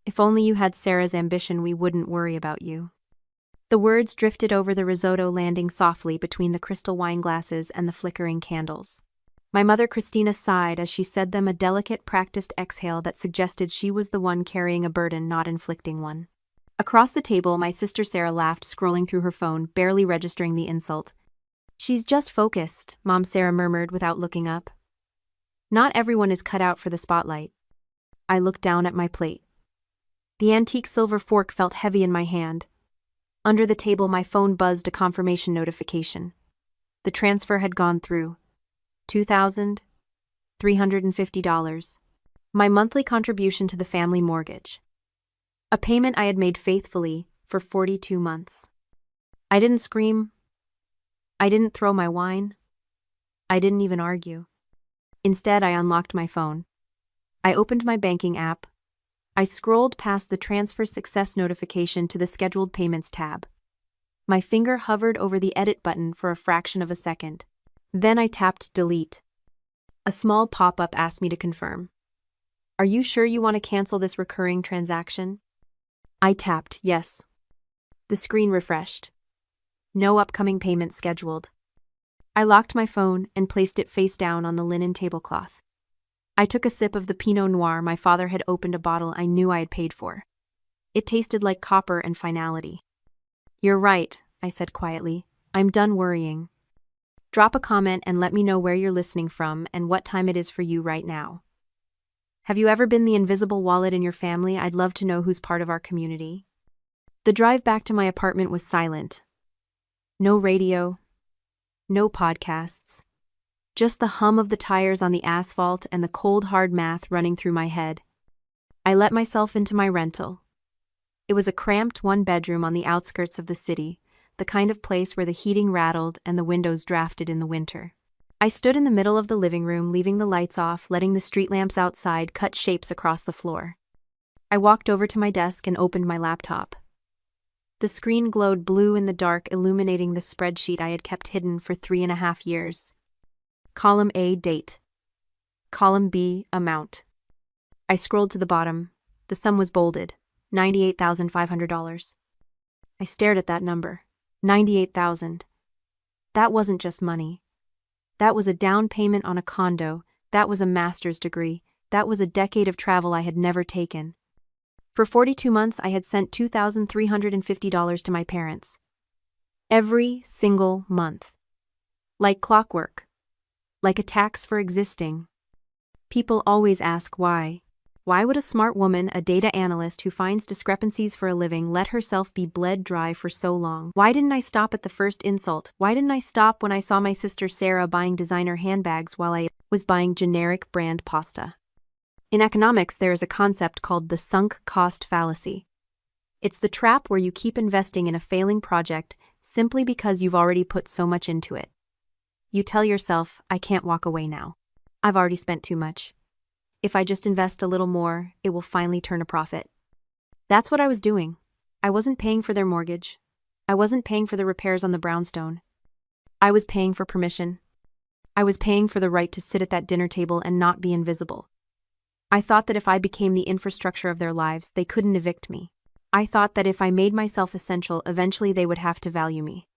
If only you had Sarah's ambition, we wouldn't worry about you. The words drifted over the risotto, landing softly between the crystal wine glasses and the flickering candles. My mother Christina sighed as she said them, a delicate, practiced exhale that suggested she was the one carrying a burden, not inflicting one. Across the table, my sister Sarah laughed, scrolling through her phone, barely registering the insult. "She's just focused," Mom Sarah murmured without looking up. "Not everyone is cut out for the spotlight." I looked down at my plate. The antique silver fork felt heavy in my hand. Under the table, my phone buzzed a confirmation notification. The transfer had gone through. $2,350. My monthly contribution to the family mortgage. A payment I had made faithfully for 42 months. I didn't scream. I didn't throw my wine. I didn't even argue. Instead, I unlocked my phone. I opened my banking app. I scrolled past the transfer success notification to the scheduled payments tab. My finger hovered over the edit button for a fraction of a second. Then I tapped delete. A small pop-up asked me to confirm. "Are you sure you want to cancel this recurring transaction?" I tapped yes. The screen refreshed. No upcoming payments scheduled. I locked my phone and placed it face down on the linen tablecloth. I took a sip of the Pinot Noir my father had opened, a bottle I knew I had paid for. It tasted like copper and finality. "You're right," I said quietly. "I'm done worrying. Drop a comment and let me know where you're listening from and what time it is for you right now. Have you ever been the invisible wallet in your family? I'd love to know who's part of our community." The drive back to my apartment was silent. No radio. No podcasts. Just the hum of the tires on the asphalt and the cold, hard math running through my head. I let myself into my rental. It was a cramped one-bedroom on the outskirts of the city, the kind of place where the heating rattled and the windows drafted in the winter. I stood in the middle of the living room, leaving the lights off, letting the street lamps outside cut shapes across the floor. I walked over to my desk and opened my laptop. The screen glowed blue in the dark, illuminating the spreadsheet I had kept hidden for 3.5 years. Column A, date. Column B, amount. I scrolled to the bottom. The sum was bolded, $98,500. I stared at that number. 98,000. That wasn't just money. That was a down payment on a condo. That was a master's degree. That was a decade of travel I had never taken. For 42 months, I had sent $2,350 to my parents. Every single month. Like clockwork. Like a tax for existing. People always ask why. Why would a smart woman, a data analyst who finds discrepancies for a living, let herself be bled dry for so long? Why didn't I stop at the first insult? Why didn't I stop when I saw my sister Sarah buying designer handbags while I was buying generic brand pasta? In economics, there is a concept called the sunk cost fallacy. It's the trap where you keep investing in a failing project simply because you've already put so much into it. You tell yourself, "I can't walk away now. I've already spent too much. If I just invest a little more, it will finally turn a profit." That's what I was doing. I wasn't paying for their mortgage. I wasn't paying for the repairs on the brownstone. I was paying for permission. I was paying for the right to sit at that dinner table and not be invisible. I thought that if I became the infrastructure of their lives, they couldn't evict me. I thought that if I made myself essential, eventually they would have to value me.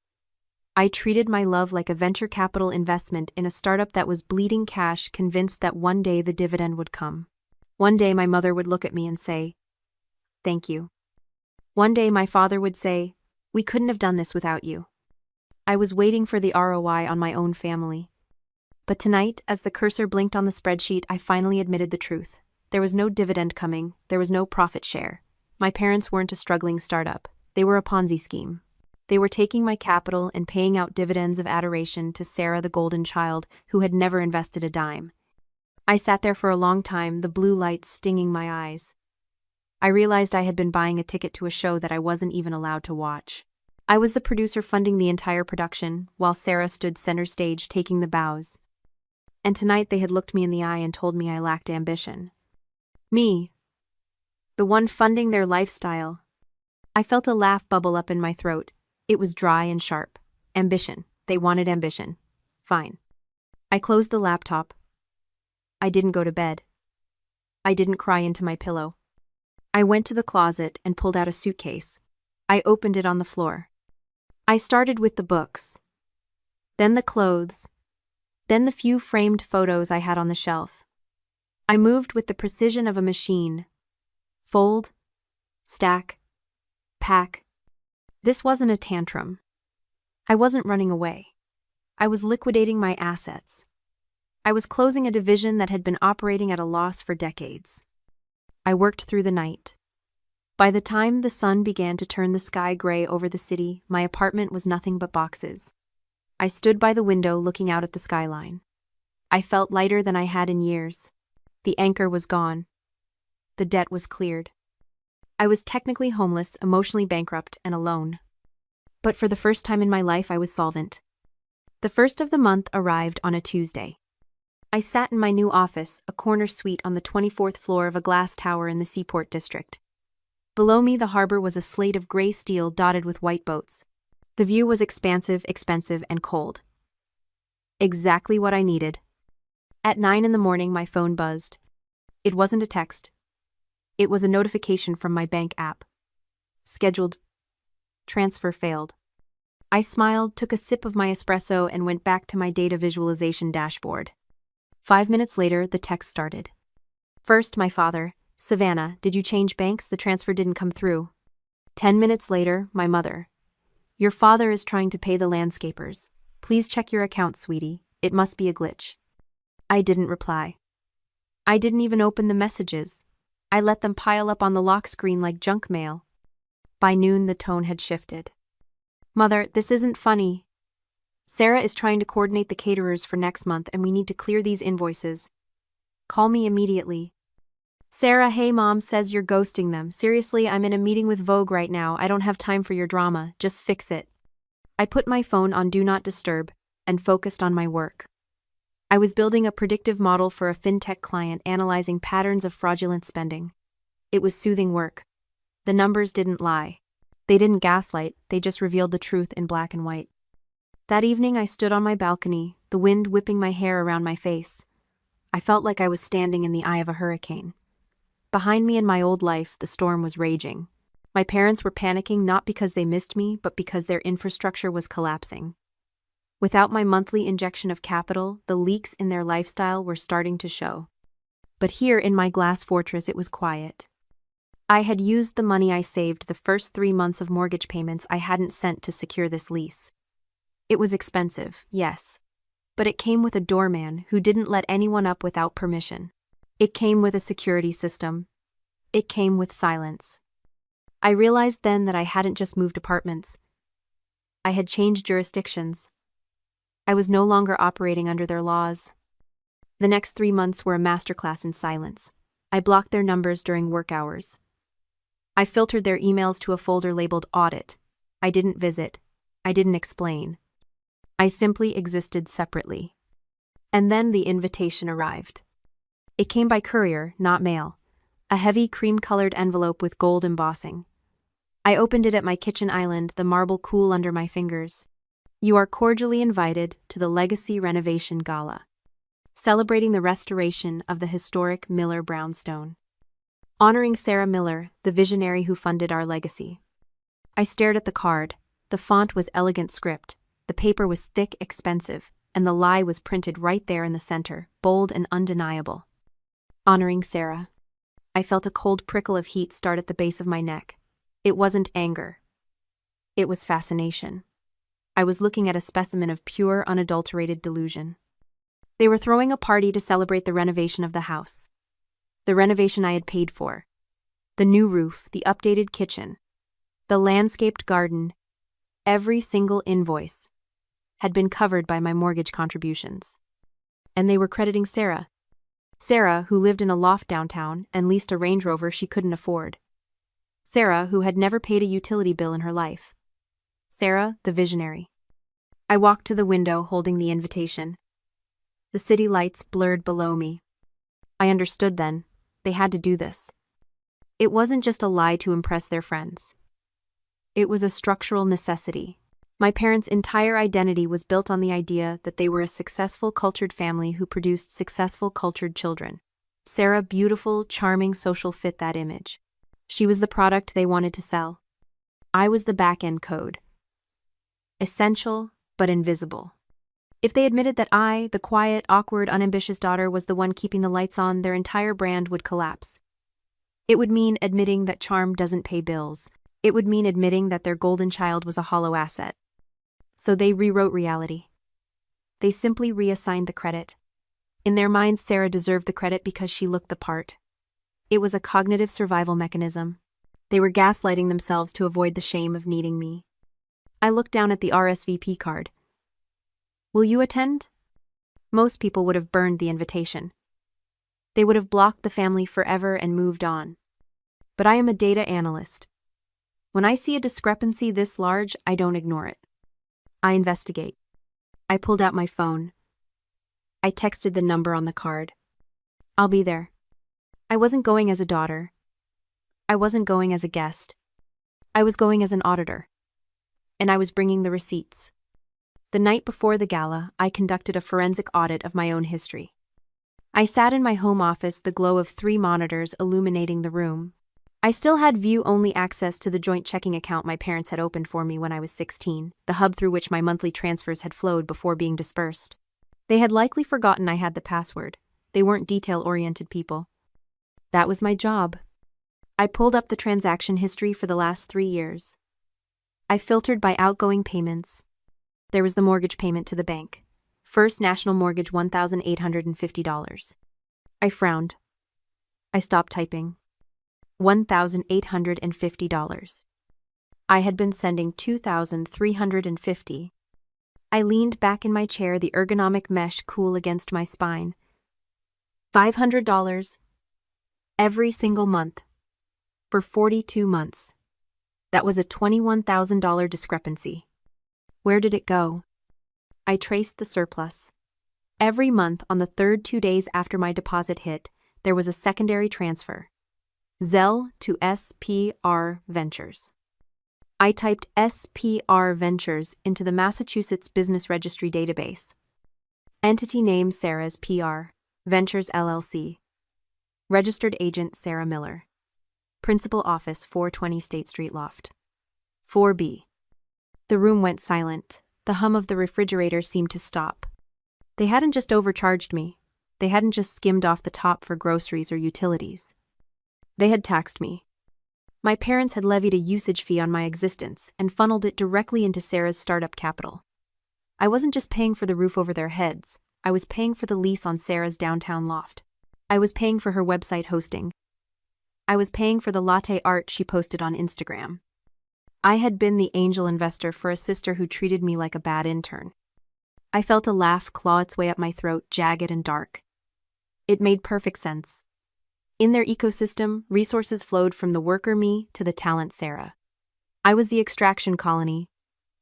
I treated my love like a venture capital investment in a startup that was bleeding cash, convinced that one day the dividend would come. One day my mother would look at me and say, "Thank you." One day my father would say, "We couldn't have done this without you." I was waiting for the ROI on my own family. But tonight, as the cursor blinked on the spreadsheet, I finally admitted the truth. There was no dividend coming, there was no profit share. My parents weren't a struggling startup. They were a Ponzi scheme. They were taking my capital and paying out dividends of adoration to Sarah, the golden child, who had never invested a dime. I sat there for a long time, the blue light stinging my eyes. I realized I had been buying a ticket to a show that I wasn't even allowed to watch. I was the producer funding the entire production, while Sarah stood center stage taking the bows. And tonight they had looked me in the eye and told me I lacked ambition. Me. The one funding their lifestyle. I felt a laugh bubble up in my throat. It was dry and sharp. Ambition. They wanted ambition. Fine. I closed the laptop. I didn't go to bed. I didn't cry into my pillow. I went to the closet and pulled out a suitcase. I opened it on the floor. I started with the books, then the clothes, then the few framed photos I had on the shelf. I moved with the precision of a machine. Fold, stack, pack. This wasn't a tantrum. I wasn't running away. I was liquidating my assets. I was closing a division that had been operating at a loss for decades. I worked through the night. By the time the sun began to turn the sky gray over the city, my apartment was nothing but boxes. I stood by the window looking out at the skyline. I felt lighter than I had in years. The anchor was gone. The debt was cleared. I was technically homeless, emotionally bankrupt, and alone. But for the first time in my life, I was solvent. The first of the month arrived on a Tuesday. I sat in my new office, a corner suite on the 24th floor of a glass tower in the Seaport District. Below me, the harbor was a slate of gray steel dotted with white boats. The view was expansive, expensive, and cold. Exactly what I needed. At 9 in the morning, my phone buzzed. It wasn't a text. It was a notification from my bank app. Scheduled. Transfer failed. I smiled, took a sip of my espresso, and went back to my data visualization dashboard. 5 minutes later, the text started. First, my father. Savannah, did you change banks? The transfer didn't come through. 10 minutes later, my mother. Your father is trying to pay the landscapers. Please check your account, sweetie. It must be a glitch. I didn't reply. I didn't even open the messages. I let them pile up on the lock screen like junk mail. By noon, the tone had shifted. Mother, this isn't funny. Sarah is trying to coordinate the caterers for next month and we need to clear these invoices. Call me immediately. Sarah, hey mom, says you're ghosting them. Seriously, I'm in a meeting with Vogue right now. I don't have time for your drama. Just fix it. I put my phone on Do Not Disturb and focused on my work. I was building a predictive model for a fintech client analyzing patterns of fraudulent spending. It was soothing work. The numbers didn't lie. They didn't gaslight, they just revealed the truth in black and white. That evening I stood on my balcony, the wind whipping my hair around my face. I felt like I was standing in the eye of a hurricane. Behind me in my old life, the storm was raging. My parents were panicking not because they missed me, but because their infrastructure was collapsing. Without my monthly injection of capital, the leaks in their lifestyle were starting to show. But here in my glass fortress, it was quiet. I had used the money I saved the first 3 months of mortgage payments I hadn't sent to secure this lease. It was expensive, yes. But it came with a doorman who didn't let anyone up without permission. It came with a security system. It came with silence. I realized then that I hadn't just moved apartments. I had changed jurisdictions. I was no longer operating under their laws. The next 3 months were a masterclass in silence. I blocked their numbers during work hours. I filtered their emails to a folder labeled Audit. I didn't visit. I didn't explain. I simply existed separately. And then the invitation arrived. It came by courier, not mail. A heavy cream-colored envelope with gold embossing. I opened it at my kitchen island, the marble cool under my fingers. You are cordially invited to the Legacy Renovation Gala, celebrating the restoration of the historic Miller brownstone. Honoring Sarah Miller, the visionary who funded our legacy. I stared at the card. The font was elegant script. The paper was thick, expensive, and the lie was printed right there in the center, bold and undeniable. Honoring Sarah. I felt a cold prickle of heat start at the base of my neck. It wasn't anger. It was fascination. I was looking at a specimen of pure, unadulterated delusion. They were throwing a party to celebrate the renovation of the house. The renovation I had paid for. The new roof, the updated kitchen, the landscaped garden, every single invoice had been covered by my mortgage contributions. And they were crediting Sarah. Sarah, who lived in a loft downtown and leased a Range Rover she couldn't afford. Sarah, who had never paid a utility bill in her life. Sarah, the visionary. I walked to the window holding the invitation. The city lights blurred below me. I understood then. They had to do this. It wasn't just a lie to impress their friends. It was a structural necessity. My parents' entire identity was built on the idea that they were a successful, cultured family who produced successful, cultured children. Sarah, beautiful, charming, social, fit that image. She was the product they wanted to sell. I was the back-end code. Essential, but invisible. If they admitted that I, the quiet, awkward, unambitious daughter, was the one keeping the lights on, their entire brand would collapse. It would mean admitting that charm doesn't pay bills. It would mean admitting that their golden child was a hollow asset. So they rewrote reality. They simply reassigned the credit. In their minds, Sarah deserved the credit because she looked the part. It was a cognitive survival mechanism. They were gaslighting themselves to avoid the shame of needing me. I looked down at the RSVP card. Will you attend? Most people would have burned the invitation. They would have blocked the family forever and moved on. But I am a data analyst. When I see a discrepancy this large, I don't ignore it. I investigate. I pulled out my phone. I texted the number on the card. I'll be there. I wasn't going as a daughter. I wasn't going as a guest. I was going as an auditor. And I was bringing the receipts. The night before the gala, I conducted a forensic audit of my own history. I sat in my home office, the glow of 3 monitors illuminating the room. I still had view-only access to the joint checking account my parents had opened for me when I was 16, the hub through which my monthly transfers had flowed before being dispersed. They had likely forgotten I had the password. They weren't detail-oriented people. That was my job. I pulled up the transaction history for the last 3 years. I filtered by outgoing payments. There was the mortgage payment to the bank. First National Mortgage, $1,850. I frowned. I stopped typing. $1,850. I had been sending $2,350. I leaned back in my chair, the ergonomic mesh cool against my spine. $500. Every single month. For 42 months. That was a $21,000 discrepancy. Where did it go? I traced the surplus. Every month, on the third 2 days after my deposit hit, there was a secondary transfer. Zelle to SPR Ventures. I typed SPR Ventures into the Massachusetts Business Registry database. Entity name Sarah's PR, Ventures LLC. Registered agent Sarah Miller. Principal office 420 State Street Loft. 4B. The room went silent. The hum of the refrigerator seemed to stop. They hadn't just overcharged me. They hadn't just skimmed off the top for groceries or utilities. They had taxed me. My parents had levied a usage fee on my existence and funneled it directly into Sarah's startup capital. I wasn't just paying for the roof over their heads. I was paying for the lease on Sarah's downtown loft. I was paying for her website hosting. I was paying for the latte art she posted on Instagram. I had been the angel investor for a sister who treated me like a bad intern. I felt a laugh claw its way up my throat, jagged and dark. It made perfect sense. In their ecosystem, resources flowed from the worker me to the talent Sarah. I was the extraction colony.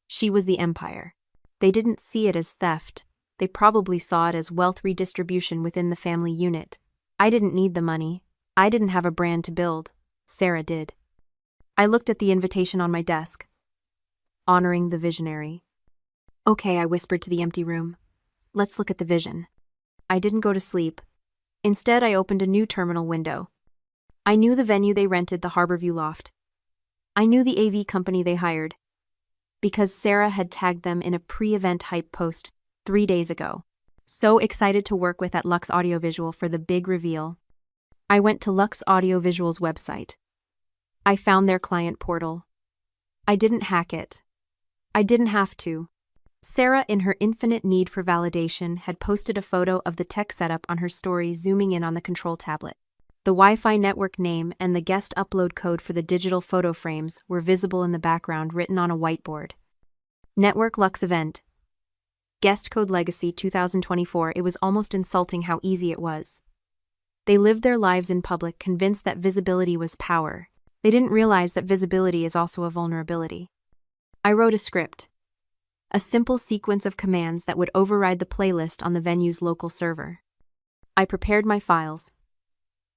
She was the empire. They didn't see it as theft. They probably saw it as wealth redistribution within the family unit. I didn't need the money. I didn't have a brand to build. Sarah did. I looked at the invitation on my desk. Honoring the visionary. Okay, I whispered to the empty room. Let's look at the vision. I didn't go to sleep. Instead, I opened a new terminal window. I knew the venue they rented, the Harborview Loft. I knew the AV company they hired. Because Sarah had tagged them in a pre-event hype post 3 days ago. So excited to work with at Lux Audiovisual for the big reveal. I went to Lux Audiovisual's website. I found their client portal. I didn't hack it. I didn't have to. Sarah, in her infinite need for validation, had posted a photo of the tech setup on her story, zooming in on the control tablet. The Wi-Fi network name and the guest upload code for the digital photo frames were visible in the background, written on a whiteboard. Network Lux event. Guest code Legacy 2024. It was almost insulting how easy it was. They lived their lives in public, convinced that visibility was power. They didn't realize that visibility is also a vulnerability. I wrote a script. A simple sequence of commands that would override the playlist on the venue's local server. I prepared my files.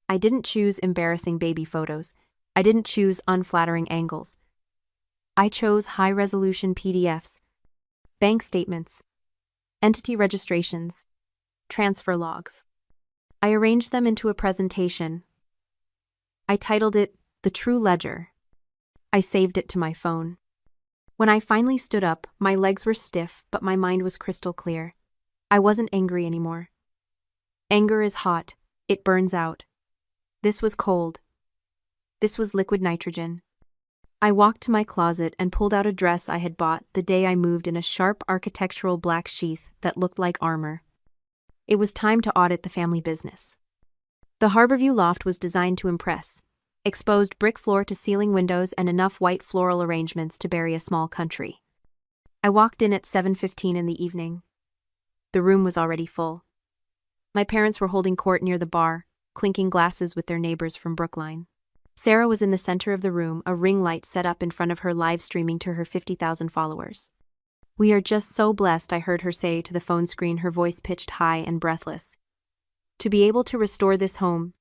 I didn't choose embarrassing baby photos. I didn't choose unflattering angles. I chose high-resolution PDFs, bank statements, entity registrations, transfer logs. I arranged them into a presentation. I titled it The True Ledger. I saved it to my phone. When I finally stood up, my legs were stiff, but my mind was crystal clear. I wasn't angry anymore. Anger is hot. It burns out. This was cold. This was liquid nitrogen. I walked to my closet and pulled out a dress I had bought the day I moved in, a sharp architectural black sheath that looked like armor. It was time to audit the family business. The Harborview loft was designed to impress. Exposed brick floor to ceiling windows and enough white floral arrangements to bury a small country. I walked in at 7:15 in the evening. The room was already full. My parents were holding court near the bar, clinking glasses with their neighbors from Brookline. Sarah was in the center of the room, a ring light set up in front of her, live streaming to her 50,000 followers. "We are just so blessed," I heard her say to the phone screen, her voice pitched high and breathless. "To be able to restore this home,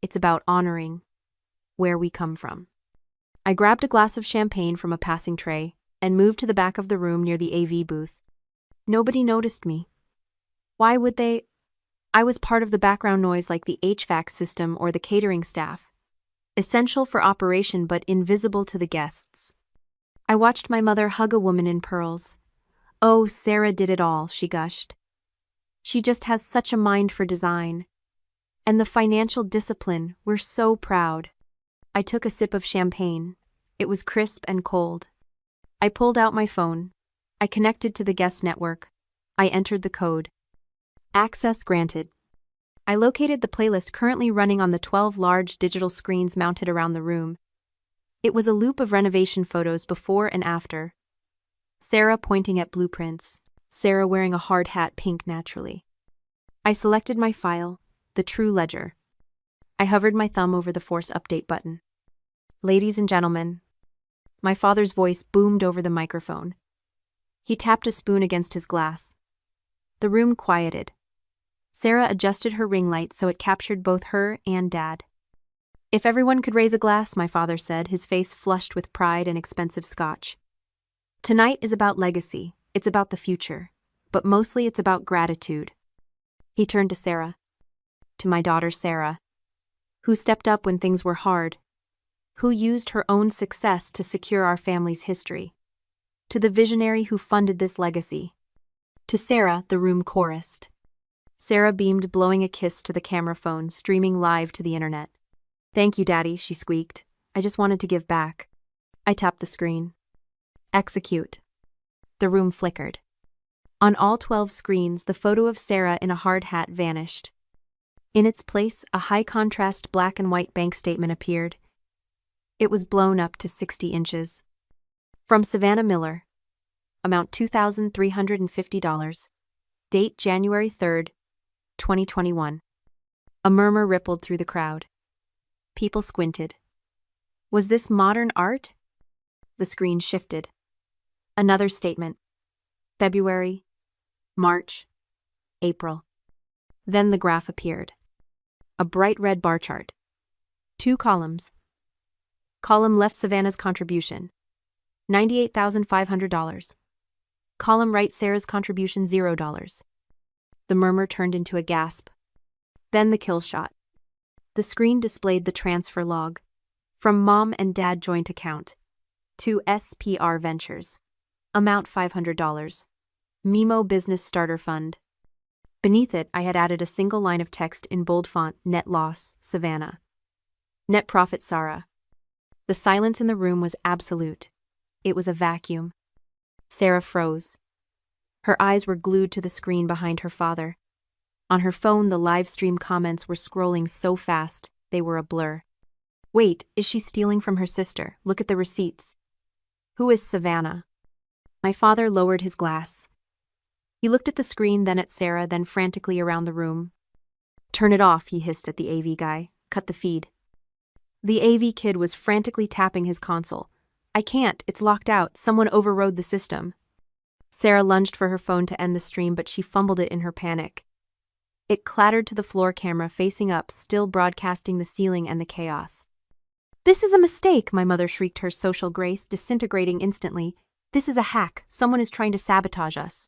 it's about honoring where we come from." I grabbed a glass of champagne from a passing tray and moved to the back of the room near the AV booth. Nobody noticed me. Why would they? I was part of the background noise, like the HVAC system or the catering staff. Essential for operation but invisible to the guests. I watched my mother hug a woman in pearls. "Oh, Sarah did it all," she gushed. "She just has such a mind for design. And the financial discipline, we're so proud." I took a sip of champagne. It was crisp and cold. I pulled out my phone. I connected to the guest network. I entered the code. Access granted. I located the playlist currently running on the 12 large digital screens mounted around the room. It was a loop of renovation photos before and after. Sarah pointing at blueprints. Sarah wearing a hard hat, pink naturally. I selected my file, the True Ledger. I hovered my thumb over the Force Update button. "Ladies and gentlemen." My father's voice boomed over the microphone. He tapped a spoon against his glass. The room quieted. Sarah adjusted her ring light so it captured both her and Dad. "If everyone could raise a glass," my father said, his face flushed with pride and expensive scotch. "Tonight is about legacy. It's about the future. But mostly it's about gratitude." He turned to Sarah. "To my daughter Sarah, who stepped up when things were hard, who used her own success to secure our family's history. To the visionary who funded this legacy." To Sarah, the room chorused. Sarah beamed, blowing a kiss to the camera phone, streaming live to the internet. "Thank you, Daddy," she squeaked. "I just wanted to give back." I tapped the screen. Execute. The room flickered. On all 12 screens, the photo of Sarah in a hard hat vanished. In its place, a high-contrast black and white bank statement appeared. It was blown up to 60 inches. From Savannah Miller. Amount $2,350. Date January 3rd, 2021. A murmur rippled through the crowd. People squinted. Was this modern art? The screen shifted. Another statement. February, March, April. Then the graph appeared. A bright red bar chart. 2 columns. Column left, Savannah's contribution, $98,500. Column right, Sarah's contribution, $0. The murmur turned into a gasp. Then the kill shot. The screen displayed the transfer log. From Mom and Dad joint account. To SPR Ventures. Amount $500. Mimo Business Starter Fund. Beneath it, I had added a single line of text in bold font: Net loss, Savannah. Net profit, Sarah. The silence in the room was absolute. It was a vacuum. Sarah froze. Her eyes were glued to the screen behind her father. On her phone, the live stream comments were scrolling so fast, they were a blur. Wait, is she stealing from her sister? Look at the receipts. Who is Savannah? My father lowered his glass. He looked at the screen, then at Sarah, then frantically around the room. Turn it off, he hissed at the AV guy. Cut the feed. The AV kid was frantically tapping his console. I can't, it's locked out, someone overrode the system. Sarah lunged for her phone to end the stream, but she fumbled it in her panic. It clattered to the floor camera facing up, still broadcasting the ceiling and the chaos. This is a mistake, my mother shrieked, her social grace disintegrating instantly. This is a hack, someone is trying to sabotage us.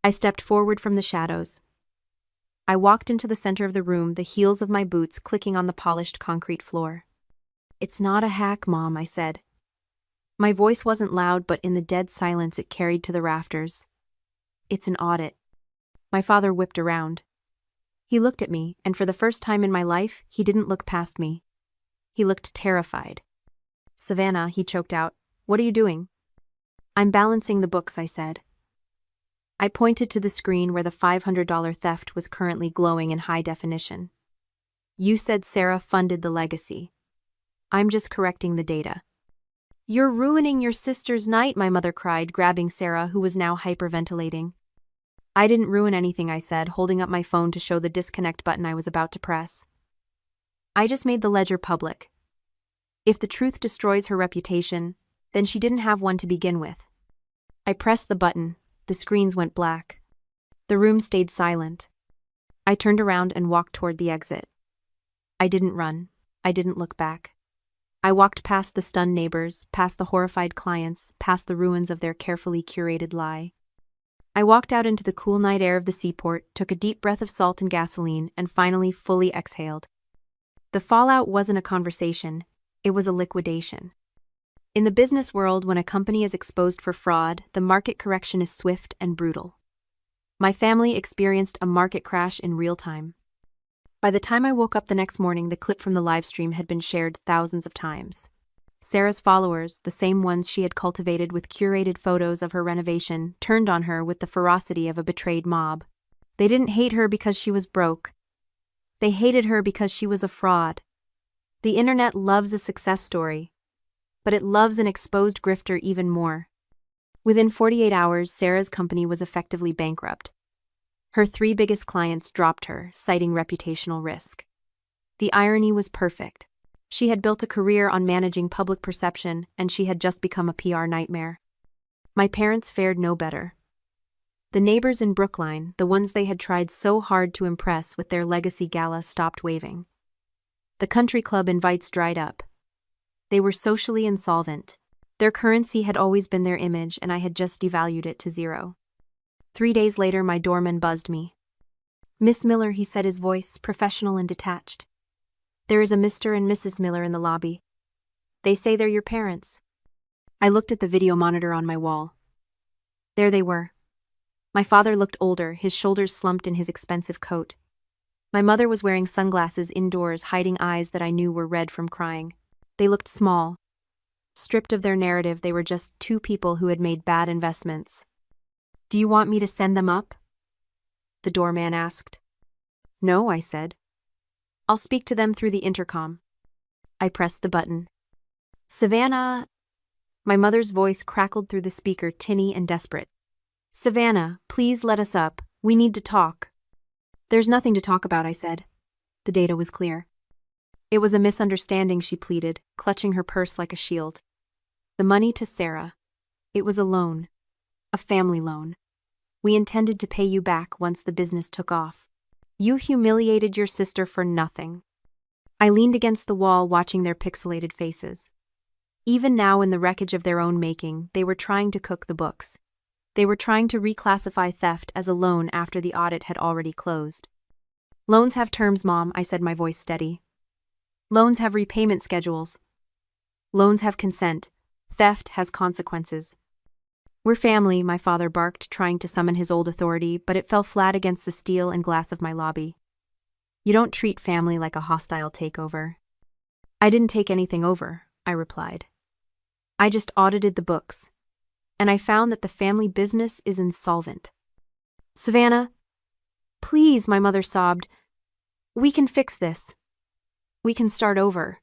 I stepped forward from the shadows. I walked into the center of the room, the heels of my boots clicking on the polished concrete floor. It's not a hack, Mom, I said. My voice wasn't loud, but in the dead silence it carried to the rafters. It's an audit. My father whipped around. He looked at me, and for the first time in my life, he didn't look past me. He looked terrified. Savannah, he choked out, what are you doing? I'm balancing the books, I said. I pointed to the screen where the $500 theft was currently glowing in high definition. You said Sarah funded the legacy. I'm just correcting the data. You're ruining your sister's night, my mother cried, grabbing Sarah, who was now hyperventilating. I didn't ruin anything, I said, holding up my phone to show the disconnect button I was about to press. I just made the ledger public. If the truth destroys her reputation, then she didn't have one to begin with. I pressed the button. The screens went black. The room stayed silent. I turned around and walked toward the exit. I didn't run. I didn't look back. I walked past the stunned neighbors, past the horrified clients, past the ruins of their carefully curated lie. I walked out into the cool night air of the seaport, took a deep breath of salt and gasoline, and finally fully exhaled. The fallout wasn't a conversation, it was a liquidation. In the business world, when a company is exposed for fraud, the market correction is swift and brutal. My family experienced a market crash in real time. By the time I woke up the next morning, the clip from the live stream had been shared thousands of times. Sarah's followers, the same ones she had cultivated with curated photos of her renovation, turned on her with the ferocity of a betrayed mob. They didn't hate her because she was broke. They hated her because she was a fraud. The internet loves a success story, but it loves an exposed grifter even more. Within 48 hours, Sarah's company was effectively bankrupt. Her 3 biggest clients dropped her, citing reputational risk. The irony was perfect. She had built a career on managing public perception, and she had just become a PR nightmare. My parents fared no better. The neighbors in Brookline, the ones they had tried so hard to impress with their legacy gala, stopped waving. The country club invites dried up. They were socially insolvent. Their currency had always been their image, and I had just devalued it to zero. 3 days later, my doorman buzzed me. Miss Miller, he said, his voice professional and detached. There is a Mr. and Mrs. Miller in the lobby. They say they're your parents. I looked at the video monitor on my wall. There they were. My father looked older, his shoulders slumped in his expensive coat. My mother was wearing sunglasses indoors, hiding eyes that I knew were red from crying. They looked small. Stripped of their narrative, they were just 2 people who had made bad investments. Do you want me to send them up? The doorman asked. No, I said. I'll speak to them through the intercom. I pressed the button. Savannah. My mother's voice crackled through the speaker, tinny and desperate. Savannah, please let us up. We need to talk. There's nothing to talk about, I said. The data was clear. It was a misunderstanding, she pleaded, clutching her purse like a shield. The money to Sarah. It was a loan. A family loan. We intended to pay you back once the business took off. You humiliated your sister for nothing. I leaned against the wall, watching their pixelated faces. Even now, in the wreckage of their own making, they were trying to cook the books. They were trying to reclassify theft as a loan after the audit had already closed. Loans have terms, Mom, I said, my voice steady. Loans have repayment schedules. Loans have consent. Theft has consequences. We're family, my father barked, trying to summon his old authority, but it fell flat against the steel and glass of my lobby. You don't treat family like a hostile takeover. I didn't take anything over, I replied. I just audited the books, and I found that the family business is insolvent. Savannah, please, my mother sobbed. We can fix this. We can start over.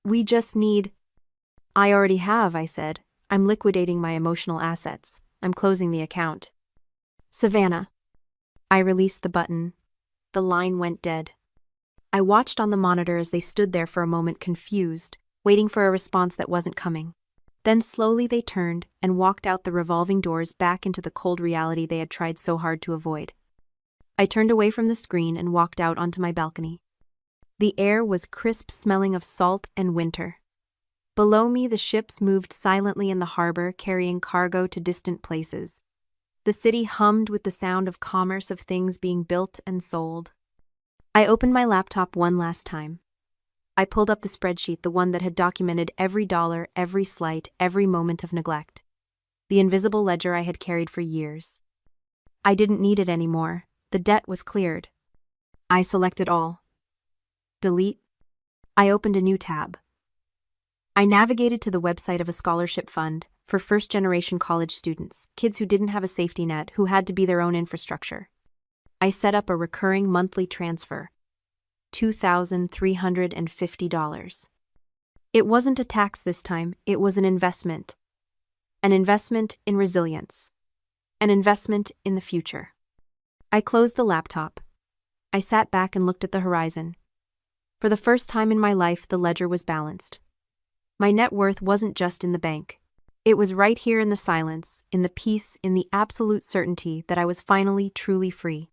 We just need... I already have, I said. I'm liquidating my emotional assets. I'm closing the account. Savannah. I released the button. The line went dead. I watched on the monitor as they stood there for a moment, confused, waiting for a response that wasn't coming. Then slowly they turned and walked out the revolving doors back into the cold reality they had tried so hard to avoid. I turned away from the screen and walked out onto my balcony. The air was crisp, smelling of salt and winter. Below me, the ships moved silently in the harbor, carrying cargo to distant places. The city hummed with the sound of commerce, of things being built and sold. I opened my laptop one last time. I pulled up the spreadsheet, the one that had documented every dollar, every slight, every moment of neglect. The invisible ledger I had carried for years. I didn't need it anymore. The debt was cleared. I selected all. Delete. I opened a new tab. I navigated to the website of a scholarship fund for first-generation college students, kids who didn't have a safety net, who had to be their own infrastructure. I set up a recurring monthly transfer, $2,350. It wasn't a tax this time, it was an investment. An investment in resilience. An investment in the future. I closed the laptop. I sat back and looked at the horizon. For the first time in my life, the ledger was balanced. My net worth wasn't just in the bank. It was right here in the silence, in the peace, in the absolute certainty that I was finally truly free.